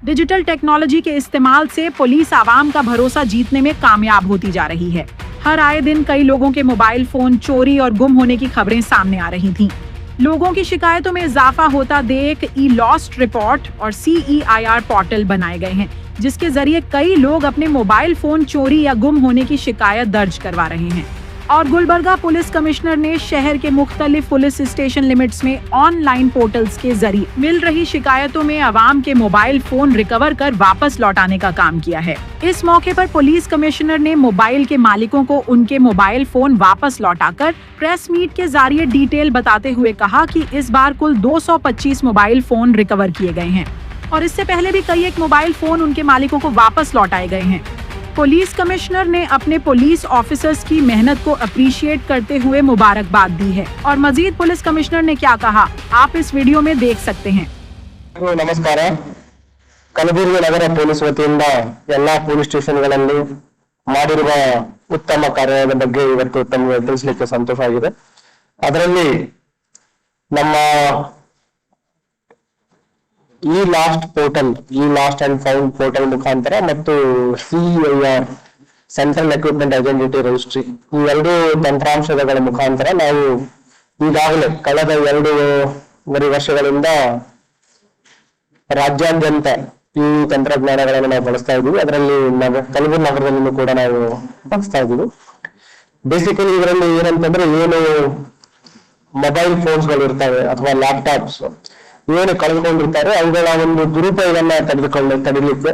Digital technology के इस्तेमाल से पुलिस आवाम का भरोसा जीतने में कामयाब होती जा रही है। हर आए दिन कई लोगों के मोबाइल फोन चोरी और गुम होने की खबरें सामने आ रही थीं। लोगों की शिकायतों में इजाफा होता देख ई लॉस्ट रिपोर्ट और CEIR पोर्टल बनाए गए हैं, जिसके जरिए कई लोग अपने मोबाइल फोन चोरी या गुम होने की शिकायत दर्ज करवा रहे हैं। और गुलबर्गा पुलिस कमिश्नर ने शहर के मुख्तलिफ पुलिस स्टेशन लिमिट्स में ऑनलाइन पोर्टल्स के जरिए मिल रही शिकायतों में आवाम के मोबाइल फोन रिकवर कर वापस लौटाने का काम किया है। इस मौके पर पुलिस कमिश्नर ने मोबाइल के मालिकों को उनके मोबाइल फोन वापस लौटाकर प्रेस मीट के जरिए डिटेल बताते हुए कहा कि इस बार कुल 225 मोबाइल फोन रिकवर किए गए हैं और इससे पहले भी कई एक मोबाइल फोन उनके मालिकों को वापस लौटाए गए हैं। पुलिस कमिश्नर ने अपने पुलिस ऑफिसर्स की मेहनत को अप्रिशिएट करते हुए मुबारकबाद दी है और मजीद पुलिस कमिश्नर ने क्या कहा आप इस वीडियो में देख सकते हैं। ನಮಸ್ಕಾರ. ಕಲಬುರಗಿ ನಗರ ಪೊಲೀಸ್ ವತಿಯಿಂದ ಎಲ್ಲಾ ಪೊಲೀಸ್ ಸ್ಟೇಷನ್ಗಳಲ್ಲಿ ಮಾಡಿರುವ ಉತ್ತಮ ಕಾರ್ಯದ ಬಗ್ಗೆ ಇವತ್ತು ತಮಗೆ ತಿಳಿಸಲಿಕ್ಕೆ ಸಂತೋಷ ಆಗಿದೆ. ಅದರಲ್ಲಿ ನಮ್ಮ ಈ ಲಾಸ್ಟ್ ಅಂಡ್ ಫೌಂಡ್ ಪೋರ್ಟಲ್ ಮುಖಾಂತರ ಮತ್ತು CEIR central equipment identity registry ಈ ಎರಡು ತಂತ್ರಾಂಶಗಳ ಮುಖಾಂತರ ನಾವು ಈಗಾಗಲೇ ಕಳೆದ 2.5 ವರ್ಷಗಳಿಂದ ರಾಜ್ಯಾದ್ಯಂತ ಈ ತಂತ್ರಜ್ಞಾನಗಳನ್ನು ನಾವು ಬಳಸ್ತಾ ಇದ್ದೀವಿ. ಅದರಲ್ಲಿ ಕಲಬುರಗಿ ನಗರದಲ್ಲೂ ಕೂಡ ನಾವು ಬಳಸ್ತಾ ಇದ್ದೀವಿ. ಬೇಸಿಕಲಿ ಇದರಲ್ಲಿ ಏನಂತಂದ್ರೆ ಏನು ಮೊಬೈಲ್ ಫೋನ್ಸ್ ಗಳು ಇರ್ತವೆ ಅಥವಾ ಲ್ಯಾಪ್ಟಾಪ್ಸ್ ಏನು ಕಳೆದುಕೊಂಡಿರ್ತಾರೆ ಅವುಗಳ ಒಂದು ದುರುಪಯೋಗವನ್ನ ತಡಿಲಿಕ್ಕೆ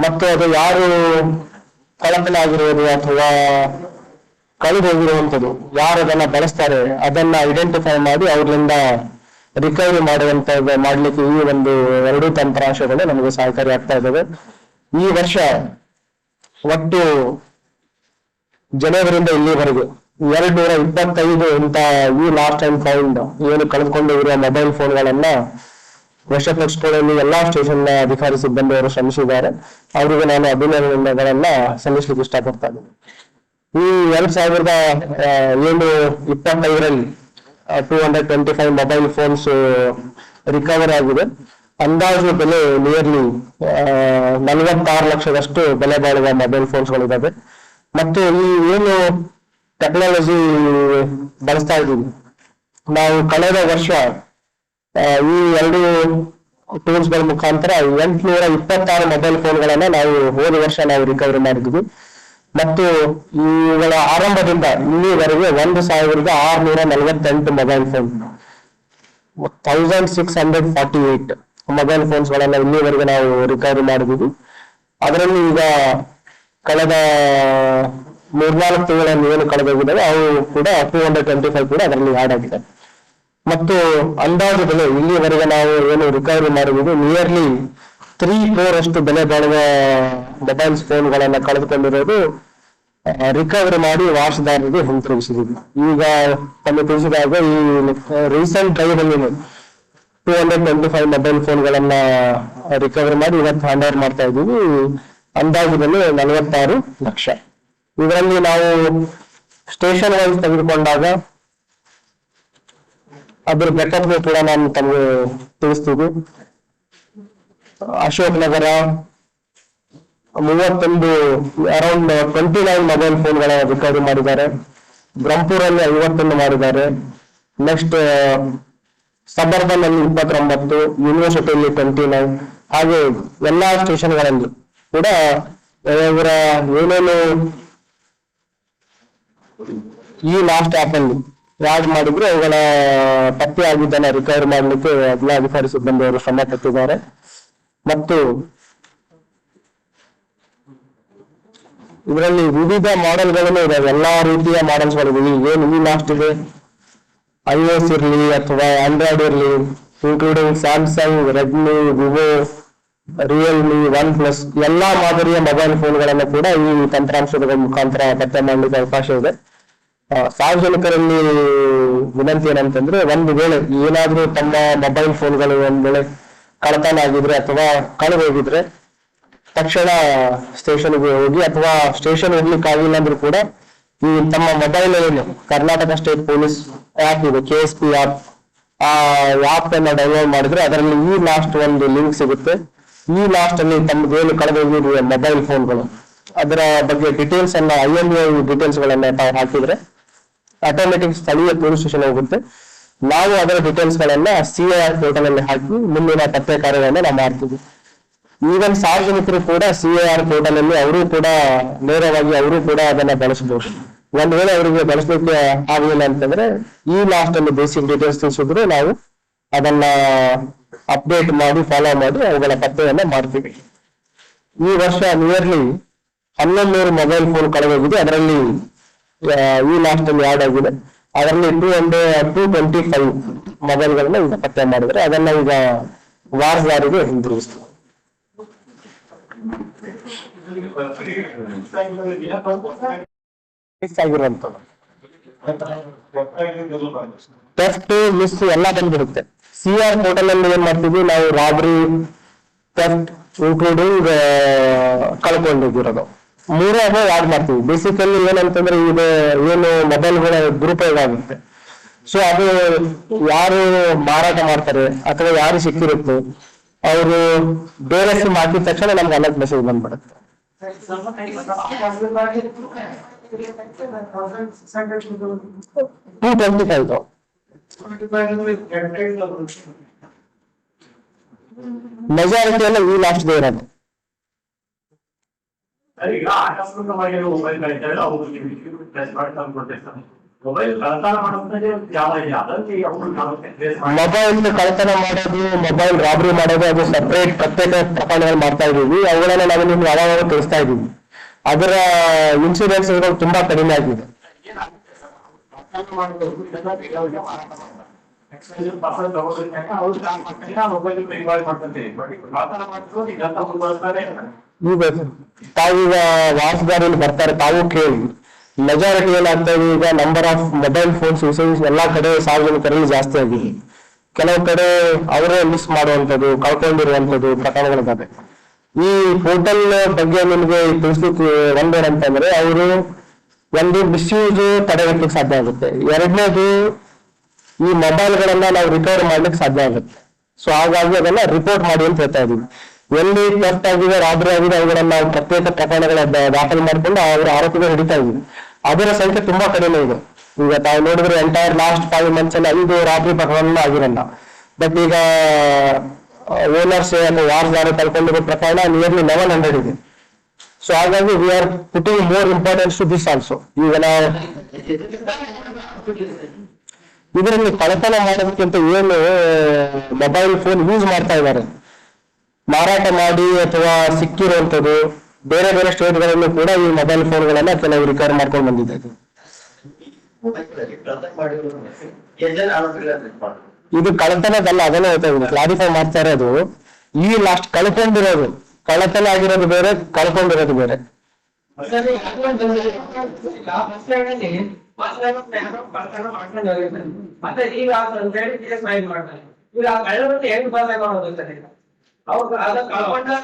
ಮತ್ತು ಅದು ಯಾರು ಕಳಪೆ ಆಗಿರುವುದು ಅಥವಾ ಕಳೆದು ಹೋಗಿರುವಂಥದ್ದು ಯಾರು ಅದನ್ನ ಬಳಸ್ತಾರೆ ಅದನ್ನ ಐಡೆಂಟಿಫೈ ಮಾಡಿ ಅವರಿಂದ ರಿಕವರಿ ಮಾಡ್ಲಿಕ್ಕೆ ಈ ಒಂದು 2 ತಂತ್ರಾಂಶಗಳು ನಮಗೆ ಸಹಕಾರಿ ಆಗ್ತಾ ಇದ್ದಾವೆ. ಈ ವರ್ಷ ಒಟ್ಟು ಜನವರಿಂದ ಇಲ್ಲಿವರೆಗೆ 225 ಇಂತ ಈ ಲಾಸ್ಟ್ ಅಂಡ್ ಫೌಂಡ್ ಏನು ಕಳೆದುಕೊಂಡು ಇರುವ ಮೊಬೈಲ್ ಫೋನ್ಗಳನ್ನ ವಶಪಡಿಸಿಕೊಳ್ಳಲು ಎಲ್ಲಾ ಸ್ಟೇಷನ್ ಅಧಿಕಾರಿ ಸಿಬ್ಬಂದಿಯವರು ಶ್ರಮಿಸಿದ್ದಾರೆ. ಅವರಿಗೆ ನಾನು ಅಭಿನಂದನೆಗಳನ್ನ ಸಲ್ಲಿಸಲಿಕ್ಕೆ ಇಷ್ಟಪಡ್ತಾ ಇದ್ದೀನಿ. ಈ 2025ರಲ್ಲಿ 225 ಮೊಬೈಲ್ ಫೋನ್ಸ್ ರಿಕವರ್ ಆಗಿದೆ. ಅಂದಾಜು ಬೆಲೆ ನಿಯರ್ಲಿ 46 ಲಕ್ಷದಷ್ಟು ಬೆಲೆ ಬಾಳುವ ಮೊಬೈಲ್ ಫೋನ್ಸ್ ಗಳಿದ್ದಾವೆ. ಮತ್ತು ಈ ಏನು ಟೆಕ್ನಾಲಜಿ ಬಳಸ್ತಾ ಇದ್ದೀವಿ ನಾವು ಕಳೆದ ವರ್ಷ ಈ 2 ಟೂಲ್ಸ್ ಗಳ ಮುಖಾಂತರ 826 ಮೊಬೈಲ್ ಫೋನ್ಗಳನ್ನ ನಾವು ಹೋದ ವರ್ಷ ನಾವು ರಿಕವರಿ ಮಾಡಿದ್ವಿ. ಮತ್ತು ಇವುಗಳ ಆರಂಭದಿಂದ ಇಲ್ಲಿವರೆಗೆ 1648 ಮೊಬೈಲ್ ಫೋನ್ 1648 ಮೊಬೈಲ್ ಫೋನ್ಸ್ ಗಳನ್ನ ಇಲ್ಲಿವರೆಗೆ ನಾವು ರಿಕವರಿ ಮಾಡಿದ್ವಿ. ಅದರಲ್ಲಿ ಈಗ ಕಳೆದ 3-4 ತಿಂಗಳಲ್ಲಿ ಏನು ಕಳೆದೋಗಿದ್ದಾವೆ ಅವು ಕೂಡ 225 ಕೂಡ ಅದರಲ್ಲಿ ಆಡ್ ಆಗಿದೆ. ಮತ್ತು ಅಂದಾಜು ಬೆಲೆ ಇಲ್ಲಿವರೆಗೆ ನಾವು ಏನು ರಿಕವರಿ ಮಾಡಿದ್ವಿ ನಿಯರ್ಲಿ 3 crore ಅಷ್ಟು ಬೆಲೆ ಬಾಳುವ ಮೊಬೈಲ್ಸ್ ಫೋನ್ಗಳನ್ನ ಕಳೆದುಕೊಂಡಿರೋದು ರಿಕವರಿ ಮಾಡಿ ವಾರಸುದಾರರಿಗೆ ಹಿಂತಿರುಗಿಸಿದ್ವಿ. ಈಗ ತಮಗೆ ತಿಳಿಸಿದಾಗ ಈ ರೀಸೆಂಟ್ ಟೈಮ್ ಅಲ್ಲಿ 225 ಮೊಬೈಲ್ ಫೋನ್ಗಳನ್ನ ರಿಕವರಿ ಮಾಡಿ ಇವತ್ತು ಹ್ಯಾಂಡ್ ಓವರ್ ಮಾಡ್ತಾ ಇದ್ದೀವಿ. ಅಂದಾಜು ಬೆಲೆ 46 ಲಕ್ಷ. ಇದರಲ್ಲಿ ನಾವು ಸ್ಟೇಷನ್ ವೈಸ್ ತೆಗೆದುಕೊಂಡಾಗ ಅದ್ರ ಬೆಕಪ್ ಕೂಡ ನಾನು ತಮಗೆ ತಿಳಿಸ್ತೀವಿ. Ashok Nagar 31 around 29 mobile ಫೋನ್ಗಳ recovery ಮಾಡಿದ್ದಾರೆ. ಬ್ರಹ್ಮಪುರಲ್ಲಿ 51 ಮಾಡಿದ್ದಾರೆ. ನೆಕ್ಸ್ಟ್ ಸಬರ್ಬನ್ ಅಲ್ಲಿ 29, ಯೂನಿವರ್ಸಿಟಿಯಲ್ಲಿ 29, ಹಾಗೆ ಎಲ್ಲಾ ಸ್ಟೇಷನ್ಗಳಲ್ಲಿ ಕೂಡ ಇವರ ಏನೇನು ಈ ಲಾಸ್ಟ್ ಆಪ್ ಅಲ್ಲಿ ಯಾಡ್ ಮಾಡಿದ್ರು ಅವುಗಳ ಪತ್ತೆ ಆಗಿದ್ದನ್ನ ರಿಕವರಿ ಮಾಡ್ಲಿಕ್ಕೆ ಜಿಲ್ಲಾಧಿಕಾರಿ ಸಿಬ್ಬಂದಿಯವರು ಶ್ರಮ ಪಟ್ಟಿದ್ದಾರೆ. ಮತ್ತು ಇದರಲ್ಲಿ ವಿವಿಧ ಮಾಡೆಲ್ಗಳನ್ನು ಇದಾವೆ. ಎಲ್ಲಾ ರೀತಿಯ ಮಾಡೆಲ್ಸ್ ಗಳಿವೆ. ಏನು ಈ ಲಾಸ್ಟ್ ಇದೆ iOS ಇರ್ಲಿ ಅಥವಾ ಆಂಡ್ರಾಯ್ಡ್ ಇರ್ಲಿ, including Samsung, Redmi, Vivo, Realme, OnePlus ಎಲ್ಲಾ ಮಾದರಿಯ ಮೊಬೈಲ್ ಫೋನ್ಗಳನ್ನು ಕೂಡ ಈ ತಂತ್ರಾಂಶದ ಮುಖಾಂತರ ಪತ್ತೆ ಮಾಡ್ಲಿಕ್ಕೆ ಅವಕಾಶ ಇದೆ. ಸಾರ್ವಜನಿಕರಲ್ಲಿ ವಿನಂತಿ ಏನಂತಂದ್ರೆ ಒಂದು ವೇಳೆ ಏನಾದ್ರೂ ತಮ್ಮ ಮೊಬೈಲ್ ಫೋನ್ಗಳು ಒಂದ್ ವೇಳೆ ಕಳತನ ಆಗಿದ್ರೆ ಅಥವಾ ಕಳೆದು ಹೋಗಿದ್ರೆ ತಕ್ಷಣ ಸ್ಟೇಷನ್ಗೆ ಹೋಗಿ ಅಥವಾ ಸ್ಟೇಷನ್ ಹೋಗ್ಲಿಕ್ಕೆ ಆಗಿಲ್ಲ ಅಂದ್ರೂ ಕೂಡ ಈ ತಮ್ಮ ಮೊಬೈಲ್ ಏನು ಕರ್ನಾಟಕ ಸ್ಟೇಟ್ ಪೊಲೀಸ್ ಆಪ್ ಇದೆ KSP ಆಪ್, ಆ ಆಪ್ ಅನ್ನ ಡೌನ್ಲೋಡ್ ಮಾಡಿದ್ರೆ ಅದರಲ್ಲಿ ಈ ಲಾಸ್ಟ್ ಒಂದು ಲಿಂಕ್ ಸಿಗುತ್ತೆ. ಈ ಲಾಸ್ಟ್ ಅಲ್ಲಿ ತಮ್ಮದೇನು ಕಳೆದೋಗಿರುವ ಮೊಬೈಲ್ ಫೋನ್ಗಳು ಅದರ ಬಗ್ಗೆ ಡೀಟೇಲ್ಸ್ ಅನ್ನ IMEI ಡೀಟೇಲ್ಸ್ ಗಳನ್ನ ತಾವು ಹಾಕಿದ್ರೆ ಆಟೋಮೆಟಿಕ್ ಸ್ಥಳೀಯ ಪೊಲೀಸ್ ಸ್ಟೇಷನ್ ಹೋಗುತ್ತೆ. ನಾವು ಅದರ ಡೀಟೇಲ್ಸ್ ಗಳನ್ನ CIR ಪೋರ್ಟಲ್ ಅಲ್ಲಿ ಹಾಕಿ ಮುಂದಿನ ಪತ್ತೆ ಕಾರ್ಯಗಳನ್ನ ನಾವು ಮಾಡ್ತೀವಿ. ಈವನ್ ಸಾರ್ವಜನಿಕರು ಕೂಡ CIR ಪೋರ್ಟಲ್ ಅಲ್ಲಿ ಅವರು ಕೂಡ ನೇರವಾಗಿ ಅವರು ಕೂಡ ಅದನ್ನ ಬಳಸಬಹುದು. ಒಂದ್ ವೇಳೆ ಅವರಿಗೆ ಬಳಸಲಿಕ್ಕೆ ಆಗಲಿಲ್ಲ ಅಂತಂದ್ರೆ ಈ ಲಾಸ್ಟ್ ಅಲ್ಲಿ ಬೇಸಿಕ್ ಡೀಟೇಲ್ಸ್ ತಿಳಿಸಿದ್ರು ನಾವು ಅದನ್ನ ಅಪ್ಡೇಟ್ ಮಾಡಿ ಫಾಲೋ ಮಾಡಿ ಅವುಗಳ ಪತ್ತೆಯನ್ನ ಮಾಡ್ತೀವಿ. ಈ ವರ್ಷ ನಿಯರ್ಲಿ 1100 ಮೊಬೈಲ್ ಫೋನ್ ಕಳೆದೋಗಿದೆ. ಅದರಲ್ಲಿ ಈ ಲಾಸ್ಟ್ ಅಲ್ಲಿ ಆಡ್ ಆಗಿದೆ. ಅದರಲ್ಲಿ 225 ಮೊಬೈಲ್ಗಳನ್ನ ಈಗ ಪತ್ತೆ ಮಾಡಿದ್ರೆ ಅದನ್ನ ಈಗ ವಾರದಾರಿಗೆ ಹಿಂದಿರುಗಿಸ್ತೀವಿ. ಆಗಿರುವಂತದ್ದು ಥೆಫ್ಟ್ ಮಿಸ್ ಎಲ್ಲ ಬಂದ್ಬಿಡುತ್ತೆ. CIR ಪೋರ್ಟಲ್ ಅಲ್ಲಿ ಏನ್ ಮಾಡ್ತೀವಿ ನಾವು ರಾಬರಿ, ಥೆಫ್ಟ್ ಇನ್ಕ್ಲೂಡಿಂಗ್ ಕಳ್ಕೊಂಡಿರೋದು ಮೂರೇ ಯಾಡ್ ಮಾಡ್ತೀವಿ. ಬೇಸಿಕಲಿ ಏನಂತಂದ್ರೆ ಇದು ಏನು ಮೊಬೈಲ್ಗಳ ದುರುಪಯೋಗ ಆಗುತ್ತೆ. ಸೊ ಅದು ಯಾರು ಮಾರಾಟ ಮಾಡ್ತಾರೆ ಅಥವಾ ಯಾರು ಸಿಕ್ಕಿರುತ್ತೆ ಅವರು ಬೇರೆ ಸಿಮ್ ಹಾಕಿದ ತಕ್ಷಣ ನಮ್ಗೆ ಅಲರ್ಟ್ ಮೆಸೇಜ್ ಬಂದ್ಬಿಡುತ್ತೆ. 225 ಮೆಜಾರಿಟಿ ಎಲ್ಲ ಈ ಲಾಸ್ಟ್ ಡೇ ಇರೋದು. ಮೊಬೈಲ್ ಕಳ್ತನ ಮಾಡೋದು, ಮೊಬೈಲ್ ರಾಬರಿ ಮಾಡೋದು ಅದು ಸಪರೇಟ್ ಪ್ರತ್ಯೇಕ ಪ್ರಕರಣಗಳು ಮಾಡ್ತಾ ಇದೀವಿ. ಅವುಗಳನ್ನ ನಾವು ನಿಮ್ಗೆ ಯಾವಾಗ ತಿಳಿಸ್ತಾ ಇದೀವಿ. ಅದರ ಇನ್ಸೂರೆನ್ಸ್ ತುಂಬಾ ಕಡಿಮೆ ಆಗಿದೆ. ಈಗ ತಾವೀಗ ವಾರಸದಾರಲ್ಲಿ ಬರ್ತಾರೆ, ತಾವು ಕೇಳಿ ಮೆಜಾರಿಟಿ ಏನಾಗ್ತಾ ಇದೆ ಈಗ number of mobile phones usage ಎಲ್ಲಾ ಕಡೆ ಸಾರ್ವಜನಿಕರಲ್ಲಿ ಜಾಸ್ತಿ ಆಗಿದೆ. ಕೆಲವು ಕಡೆ ಅವರೇ ಮಿಸ್ ಮಾಡುವಂಥದ್ದು, ಕಳ್ಕೊಂಡಿರುವಂಥದ್ದು ಪ್ರಕರಣಗಳಿದ್ದಾವೆ. ಈ ಪೋರ್ಟಲ್ ಬಗ್ಗೆ ನಿಮ್ಗೆ ತಿಳಿಸ್ಲಿಕ್ಕೆ ಒಂದೇನಂತಂದ್ರೆ ಅವರು ಒಂದು ಮಿಸ್ಯೂಸ್ ತಡೆಗಟ್ಟಲಿಕ್ಕೆ ಸಾಧ್ಯ ಆಗುತ್ತೆ. ಎರಡನೇದು ಈ ಮೊಬೈಲ್ಗಳನ್ನ ನಾವು ರಿಕವರ್ ಮಾಡ್ಲಿಕ್ಕೆ ಸಾಧ್ಯ ಆಗುತ್ತೆ. ಸೊ ಹಾಗಾಗಿ ಅದನ್ನ ರಿಪೋರ್ಟ್ ಮಾಡಿ ಅಂತ ಹೇಳ್ತಾ ಇದೀವಿ. ಎಲ್ಲಿ ಥೆಫ್ಟ್ ಆಗಿದೆ, ರಾಬರಿ ಆಗಿದೆ ಅವುಗಳನ್ನ ನಾವು ಪ್ರತ್ಯೇಕ ಪ್ರಕರಣಗಳ ದಾಖಲು ಮಾಡಿಕೊಂಡು ಅವರ ಆರೋಪಿಗಳು ಹಿಡಿತಾ ಇದೀವಿ. ಅದರ ಸಂಖ್ಯೆ ತುಂಬಾ ಕಡಿಮೆ ಇದೆ. ಈಗ ತಾವು ನೋಡಿದ್ರೆ ಎಂಟೈರ್ ಲಾಸ್ಟ್ 5 months ಅಲ್ಲಿ 5 ರಾಬರಿ ಪ್ರಕರಣ ಆಗಿರಲ್ಲ. ಬಟ್ ಈಗ ಓನರ್ಸ್ ವಾರದಾರ ಕಳ್ಕೊಂಡಿರೋ ಪ್ರಕರಣ ನಿಯರ್ಲಿ 1100 ಇದೆ. ಸೊ ಹಾಗಾಗಿ we are putting more importance to this also. ಈಗ ನಾವು ಇದರಲ್ಲಿ ಕಳ್ಳತನ ಮಾಡೋದಕ್ಕಿಂತ ಏನು ಮೊಬೈಲ್ ಫೋನ್ ಯೂಸ್ ಮಾಡ್ತಾ ಇದ್ದಾರೆ, ಮಾರಾಟ ಮಾಡಿ ಅಥವಾ ಸಿಕ್ಕಿರುವಂಥದ್ದು ಬೇರೆ ಬೇರೆ ಸ್ಟೇಟ್ಗಳಲ್ಲೂ ಕೂಡ ಈ ಮೊಬೈಲ್ ಫೋನ್ಗಳನ್ನ ಕೆಲವು ರಿಕವರ್ ಮಾಡ್ಕೊಂಡು ಬಂದಿದ್ದಾರೆ. ಇದು ಕಳ್ಳತನದಲ್ಲ, ಅದನ್ನೇ ಹೇಳ್ತಾ ಇದ್ದೀನಿ, ಕ್ಲಾರಿಫೈ ಮಾಡ್ತಾ ಇರೋದು. ಈ ಲಾಸ್ಟ್ ಕಳ್ಕೊಂಡಿರೋದು, ಕಳ್ಳತನ ಆಗಿರೋದು ಬೇರೆ, ಕಳ್ಕೊಂಡಿರೋದು ಬೇರೆ. ಮತ್ತೆ ಈಗ ಅವ್ರು ಅದನ್ನ ಕಳ್ಕೊಂಡ್ರೆ